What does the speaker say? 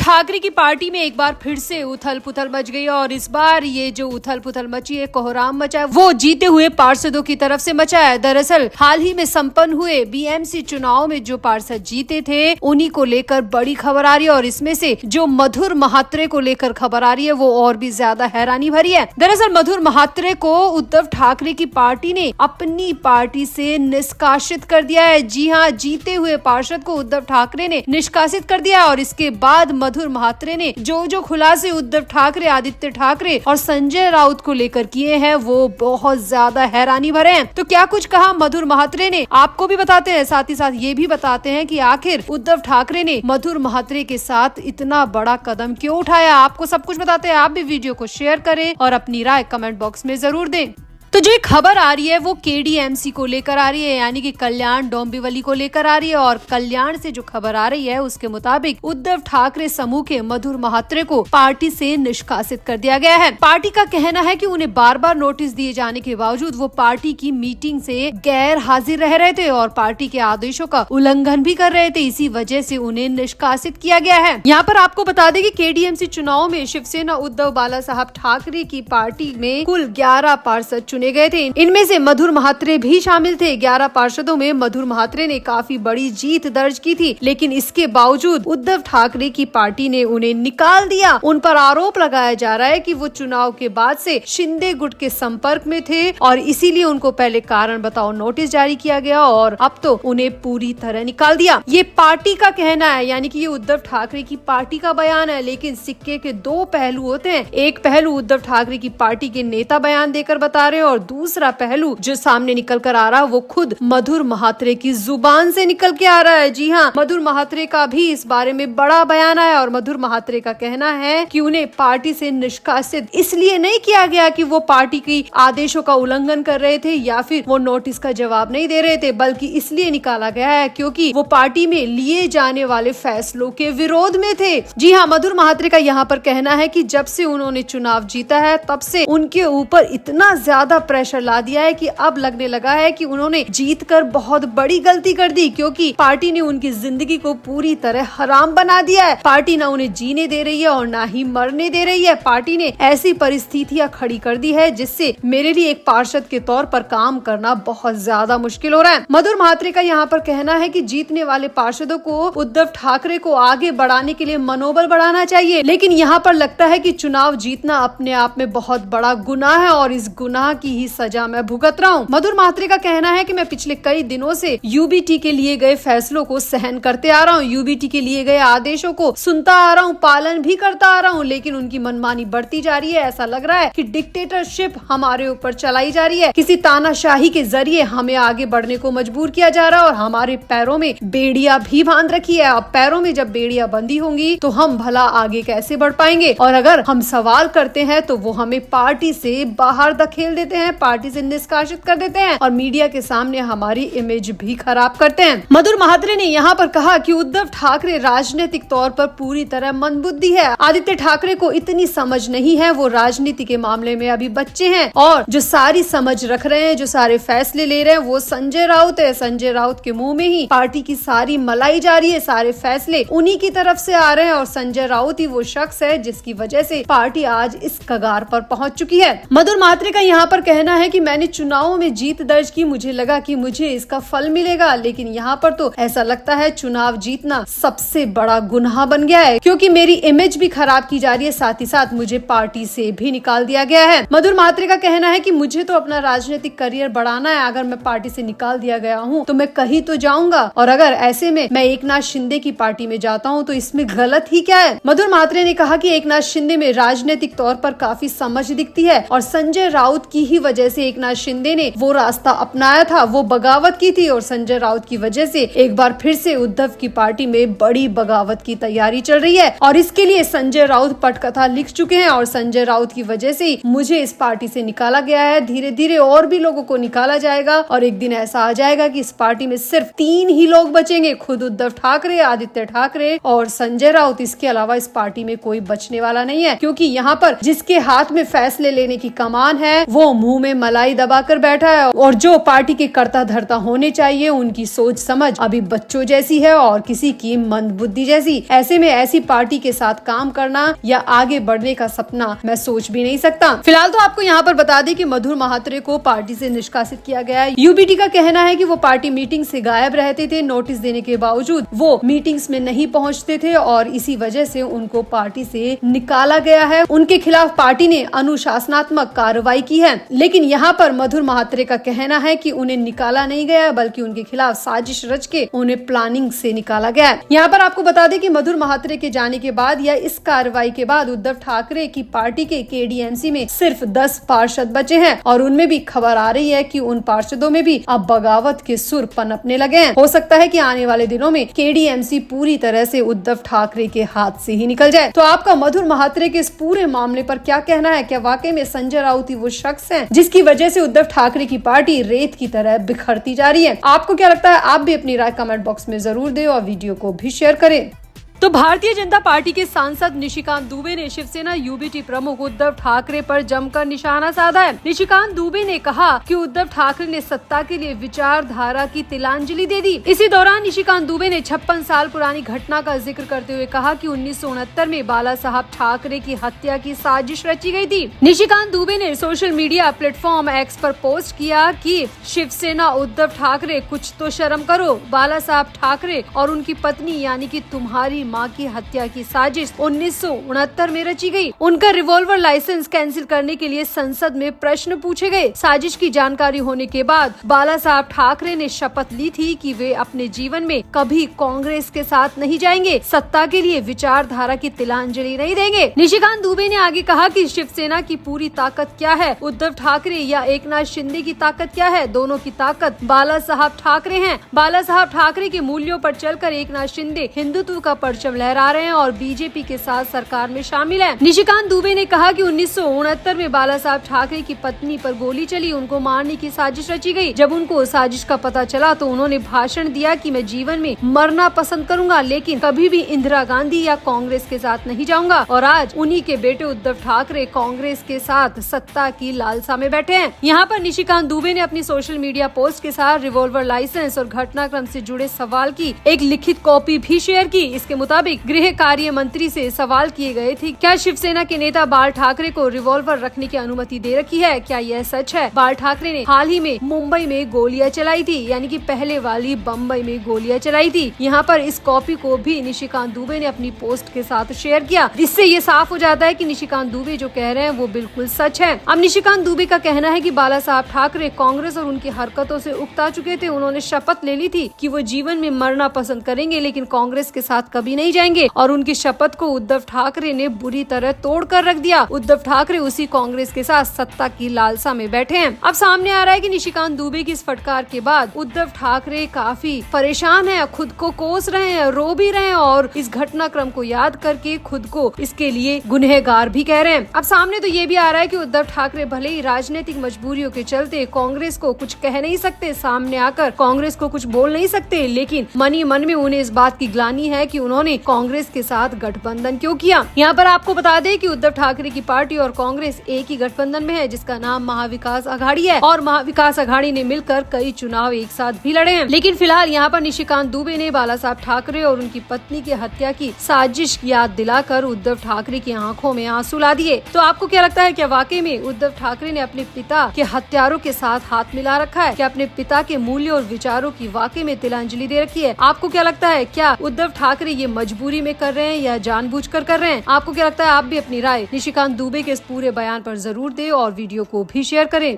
ठाकरे की पार्टी में एक बार फिर से उथल पुथल मच गई और इस बार ये जो उथल पुथल मची है, कोहराम मचा है, वो जीते हुए पार्षदों की तरफ से मचा है। दरअसल हाल ही में संपन्न हुए बीएमसी चुनाव में जो पार्षद जीते थे उन्हीं को लेकर बड़ी खबर आ रही है और इसमें से जो मधुर महात्रे को लेकर खबर आ रही है वो और भी ज्यादा हैरानी भरी है। दरअसल मधुर महात्रे को उद्धव ठाकरे की पार्टी ने अपनी पार्टी से निष्कासित कर दिया है। जी हाँ, जीते हुए पार्षद को उद्धव ठाकरे ने निष्कासित कर दिया और इसके बाद मधुर महात्रे ने जो खुलासे उद्धव ठाकरे, आदित्य ठाकरे और संजय राउत को लेकर किए हैं वो बहुत ज्यादा हैरानी भरे हैं। तो क्या कुछ कहा मधुर महात्रे ने, आपको भी बताते हैं, साथ ही साथ ये भी बताते हैं कि आखिर उद्धव ठाकरे ने मधुर महात्रे के साथ इतना बड़ा कदम क्यों उठाया। आपको सब कुछ बताते हैं। आप भी वीडियो को शेयर करें और अपनी राय कमेंट बॉक्स में जरूर दें। तो जो खबर आ रही है वो केडीएमसी को लेकर आ रही है, यानी कि कल्याण डोंबिवली को लेकर आ रही है और कल्याण से जो खबर आ रही है उसके मुताबिक उद्धव ठाकरे समूह के मधुर महात्रे को पार्टी से निष्कासित कर दिया गया है। पार्टी का कहना है कि उन्हें बार बार नोटिस दिए जाने के बावजूद वो पार्टी की मीटिंग से गैर हाजिर रह रहे थे और पार्टी के आदेशों का उल्लंघन भी कर रहे थे। इसी वजह से उन्हें निष्कासित किया गया है। यहाँ पर आपको बता दें कि केडीएमसी चुनाव में शिवसेना उद्धव बाला साहब ठाकरे की पार्टी में कुल 11 पार्षद चुने गए थे। इनमें से मधुर महात्रे भी शामिल थे। 11 पार्षदों में मधुर महात्रे ने काफी बड़ी जीत दर्ज की थी, लेकिन इसके बावजूद उद्धव ठाकरे की पार्टी ने उन्हें निकाल दिया। उन पर आरोप लगाया जा रहा है कि वो चुनाव के बाद से शिंदे गुट के संपर्क में थे और इसीलिए उनको पहले कारण बताओ नोटिस जारी किया गया और अब तो उन्हें पूरी तरह निकाल दिया। ये पार्टी का कहना है, यानी कि ये उद्धव ठाकरे की पार्टी का बयान है, लेकिन सिक्के के दो पहलू होते हैं। एक पहलू उद्धव ठाकरे की पार्टी के नेता बयान देकर बता रहे हैं और दूसरा पहलू जो सामने निकल कर आ रहा है वो खुद मधुर महात्रे की जुबान से निकल के आ रहा है। जी हाँ, मधुर महात्रे का भी इस बारे में बड़ा बयान आया और मधुर महात्रे का कहना है कि उन्हें पार्टी से निष्कासित इसलिए नहीं किया गया कि वो पार्टी की आदेशों का उल्लंघन कर रहे थे या फिर वो नोटिस का जवाब नहीं दे रहे थे, बल्कि इसलिए निकाला गया है क्योंकि वो पार्टी में लिए जाने वाले फैसलों के विरोध में थे। जी हाँ, मधुर महात्रे का यहाँ पर कहना है कि जब से उन्होंने चुनाव जीता है तब से उनके ऊपर इतना ज्यादा प्रेशर ला दिया है कि अब लगने लगा है कि उन्होंने जीतकर बहुत बड़ी गलती कर दी, क्योंकि पार्टी ने उनकी जिंदगी को पूरी तरह हराम बना दिया है। पार्टी ना उन्हें जीने दे रही है और ना ही मरने दे रही है। पार्टी ने ऐसी परिस्थितियां खड़ी कर दी है जिससे मेरे लिए एक पार्षद के तौर पर काम करना बहुत ज्यादा मुश्किल हो रहा है। मधुर महात्रे का यहाँ पर कहना है कि जीतने वाले पार्षदों को उद्धव ठाकरे को आगे बढ़ाने के लिए मनोबल बढ़ाना चाहिए, लेकिन यहाँ पर लगता है कि चुनाव जीतना अपने आप में बहुत बड़ा गुनाह है और इस गुनाह की ही सजा मैं भुगत रहा हूँ। मधुर महात्रे का कहना है कि मैं पिछले कई दिनों से यूबीटी के लिए गए फैसलों को सहन करते आ रहा हूँ, यूबीटी के लिए गए आदेशों को सुनता आ रहा हूँ, पालन भी करता आ रहा हूँ, लेकिन उनकी मनमानी बढ़ती जा रही है। ऐसा लग रहा है कि डिक्टेटरशिप हमारे ऊपर चलाई जा रही है, किसी तानाशाही के जरिए हमें आगे बढ़ने को मजबूर किया जा रहा है और हमारे पैरों में बेड़ियां भी बांध रखी है। अब पैरों में जब बेड़ियां बंधी होंगी तो हम भला आगे कैसे बढ़ पाएंगे, और अगर हम सवाल करते हैं तो वो हमें पार्टी से बाहर धकेल देते हैं, पार्टी से निष्कासित कर देते हैं और मीडिया के सामने हमारी इमेज भी खराब करते हैं। मधुर महात्रे ने यहाँ पर कहा कि उद्धव ठाकरे राजनीतिक तौर पर पूरी तरह मंदबुद्धि है। आदित्य ठाकरे को इतनी समझ नहीं है, वो राजनीति के मामले में अभी बच्चे हैं और जो सारी समझ रख रहे हैं, जो सारे फैसले ले रहे हैं वो संजय राउत है। संजय राउत के मुंह में ही पार्टी की सारी मलाई जा रही है, सारे फैसले उन्हीं की तरफ से आ रहे हैं और संजय राउत ही वो शख्स है जिसकी वजह से पार्टी आज इस कगार पर पहुंच चुकी है। मधुर महात्रे का यहाँ पर कहना है कि मैंने चुनावों में जीत दर्ज की, मुझे लगा कि मुझे इसका फल मिलेगा, लेकिन यहाँ पर तो ऐसा लगता है चुनाव जीतना सबसे बड़ा गुनाह बन गया है, क्योंकि मेरी इमेज भी खराब की जा रही है, साथ ही साथ मुझे पार्टी से भी निकाल दिया गया है। मधुर महात्रे का कहना है कि मुझे तो अपना राजनीतिक करियर बढ़ाना है, अगर मैं पार्टी से निकाल दिया गया हूँ तो मैं कहीं तो जाऊंगा, और अगर ऐसे में मैं एकनाथ शिंदे की पार्टी में जाता हूँ तो इसमें गलत ही क्या है। मधुर महात्रे ने कहा कि एकनाथ शिंदे में राजनीतिक तौर पर काफी समझ दिखती है और संजय राउत की ही वजह से एकनाथ शिंदे ने वो रास्ता अपनाया था, वो बगावत की थी और संजय राउत की वजह से एक बार फिर से उद्धव की पार्टी में बड़ी बगावत की तैयारी चल रही है और इसके लिए संजय राउत पटकथा लिख चुके हैं और संजय राउत की वजह से मुझे इस पार्टी से निकाला गया है। धीरे धीरे और भी लोगों को निकाला जाएगा और एक दिन ऐसा आ जाएगा कि इस पार्टी में सिर्फ 3 ही लोग बचेंगे, खुद उद्धव ठाकरे, आदित्य ठाकरे और संजय राउत। इसके अलावा इस पार्टी में कोई बचने वाला नहीं है, क्योंकि यहाँ पर जिसके हाथ में फैसले लेने की कमान है वो मुंह में मलाई दबाकर बैठा है और जो पार्टी के कर्ता धर्ता होने चाहिए उनकी सोच समझ अभी बच्चों जैसी है और किसी की मंदबुद्धि जैसी। ऐसे में ऐसी पार्टी के साथ काम करना या आगे बढ़ने का सपना मैं सोच भी नहीं सकता। फिलहाल तो आपको यहाँ पर बता दें कि मधुर महात्रे को पार्टी से निष्कासित किया गया है। यूबीटी का कहना है कि वो पार्टी मीटिंग से गायब रहते थे, नोटिस देने के बावजूद वो मीटिंग्स में नहीं पहुंचते थे और इसी वजह से उनको पार्टी से निकाला गया है। उनके खिलाफ पार्टी ने अनुशासनात्मक कार्रवाई की है। लेकिन यहाँ पर मधुर महात्रे का कहना है कि उन्हें निकाला नहीं गया बल्कि उनके खिलाफ साजिश रच के उन्हें प्लानिंग से निकाला गया है। यहाँ पर आपको बता दें कि मधुर महात्रे के जाने के बाद या इस कार्रवाई के बाद उद्धव ठाकरे की पार्टी के केडीएमसी में सिर्फ 10 पार्षद बचे हैं और उनमें भी खबर आ रही है कि उन पार्षदों में भी अब बगावत के सुर पनपने लगे हैं। हो सकता है कि आने वाले दिनों में केडीएमसी पूरी तरह से उद्धव ठाकरे के हाथ से ही निकल जाए। तो आपका मधुर महात्रे के इस पूरे मामले पर क्या कहना है? क्या वाकई में संजय राउत ही वो शख्स हैं जिसकी वजह से उद्धव ठाकरे की पार्टी रेत की तरह बिखरती जा रही है? आपको क्या लगता है? आप भी अपनी राय कमेंट बॉक्स में जरूर दें और वीडियो को भी शेयर करें। तो भारतीय जनता पार्टी के सांसद निशिकांत दुबे ने शिवसेना यूबीटी प्रमुख उद्धव ठाकरे पर जमकर निशाना साधा है। निशिकांत दुबे ने कहा कि उद्धव ठाकरे ने सत्ता के लिए विचारधारा की तिलांजलि दे दी। इसी दौरान निशिकांत दुबे ने 56 साल पुरानी घटना का जिक्र करते हुए कहा कि 1969 में बाला साहब ठाकरे की हत्या की साजिश रची गई थी। निशिकांत दुबे ने सोशल मीडिया प्लेटफॉर्म एक्स पर पोस्ट किया कि शिवसेना उद्धव ठाकरे कुछ तो शर्म करो, बाला साहब ठाकरे और उनकी पत्नी यानी कि तुम्हारी मां की हत्या की साजिश 1969 में रची गई। उनका रिवॉल्वर लाइसेंस कैंसिल करने के लिए संसद में प्रश्न पूछे गए। साजिश की जानकारी होने के बाद बाला साहब ठाकरे ने शपथ ली थी कि वे अपने जीवन में कभी कांग्रेस के साथ नहीं जाएंगे, सत्ता के लिए विचारधारा की तिलांजलि नहीं देंगे। निशिकांत दुबे ने आगे कहा कि शिवसेना की पूरी ताकत क्या है, उद्धव ठाकरे या एकनाथ शिंदे की ताकत क्या है? दोनों की ताकत बाला साहब ठाकरे हैं। बाला साहब ठाकरे के मूल्यों पर चलकर एकनाथ शिंदे हिंदुत्व का परचम लहरा रहे हैं और बीजेपी के साथ सरकार में शामिल हैं। निशिकांत दुबे ने कहा कि 1969 में बाला साहब ठाकरे की पत्नी पर गोली चली, उनको मारने की साजिश रची गई। जब उनको साजिश का पता चला तो उन्होंने भाषण दिया कि मैं जीवन में मरना पसंद करूंगा लेकिन कभी भी इंदिरा गांधी या कांग्रेस के साथ नहीं जाऊंगा। और आज उन्हीं के बेटे उद्धव ठाकरे कांग्रेस के साथ सत्ता की लालसा में बैठे हैं। यहाँ पर निशिकांत दुबे ने अपनी सोशल मीडिया पोस्ट के साथ रिवॉल्वर लाइसेंस और घटनाक्रम से जुड़े सवाल की एक लिखित कॉपी भी शेयर की। इसके मुताबिक गृह कार्य मंत्री से सवाल किए गए थे, क्या शिवसेना के नेता बाल ठाकरे को रिवॉल्वर रखने की अनुमति दे रखी है? क्या यह सच है? बाल ठाकरे ने हाल ही में मुंबई में गोलियां चलाई थी, यानी कि पहले वाली बम्बई में गोलियां चलाई थी। यहाँ पर इस कॉपी को भी निशिकांत दुबे ने अपनी पोस्ट के साथ शेयर किया। इससे ये साफ हो जाता है कि निशिकांत दुबे जो कह रहे हैं वो बिल्कुल सच है। अब निशिकांत दुबे का कहना है कि बाला साहब ठाकरे कांग्रेस और उनकी हरकतों से उकता चुके थे। उन्होंने शपथ ले ली थी कि वो जीवन में मरना पसंद करेंगे लेकिन कांग्रेस के साथ कभी नहीं जाएंगे और उनकी शपथ को उद्धव ठाकरे ने बुरी तरह तोड़ कर रख दिया। उद्धव ठाकरे उसी कांग्रेस के साथ सत्ता की लालसा में बैठे हैं। अब सामने आ रहा है कि निशिकांत दुबे की इस फटकार के बाद उद्धव ठाकरे काफी परेशान है, खुद को कोस रहे हैं, रो भी रहे हैं और इस घटनाक्रम को याद करके खुद को इसके लिए गुनहगार भी कह रहे हैं। अब सामने तो ये भी आ रहा है कि उद्धव ठाकरे भले ही राजनीतिक मजबूरियों के चलते कांग्रेस को कुछ कह नहीं सकते, सामने आकर कांग्रेस को कुछ बोल नहीं सकते, लेकिन मन ही मन में उन्हें इस बात की ग्लानि है कि उन्होंने कांग्रेस के साथ गठबंधन क्यों किया। यहाँ पर आपको बता दें कि उद्धव ठाकरे की पार्टी और कांग्रेस एक ही गठबंधन में है जिसका नाम महाविकास अघाड़ी है और महाविकास अघाड़ी ने मिलकर कई चुनाव एक साथ भी लड़े हैं। लेकिन फिलहाल यहाँ पर निशिकांत दुबे ने बाला साहब ठाकरे और उनकी पत्नी की हत्या की साजिश याद दिलाकर उद्धव ठाकरे की आंखों में आंसू ला दिए। तो आपको क्या लगता है, क्या वाकई में उद्धव ठाकरे ने अपने पिता के हत्यारों के साथ हाथ मिला रखा है? क्या अपने पिता के मूल्य और विचारों की वाकई में तिलांजलि दे रखी है? आपको क्या लगता है, क्या उद्धव ठाकरे ये मजबूरी में कर रहे हैं या जानबूझकर कर रहे हैं? आपको क्या लगता है? आप भी अपनी राय निशिकांत दुबे के इस पूरे बयान पर जरूर दें और वीडियो को भी शेयर करें।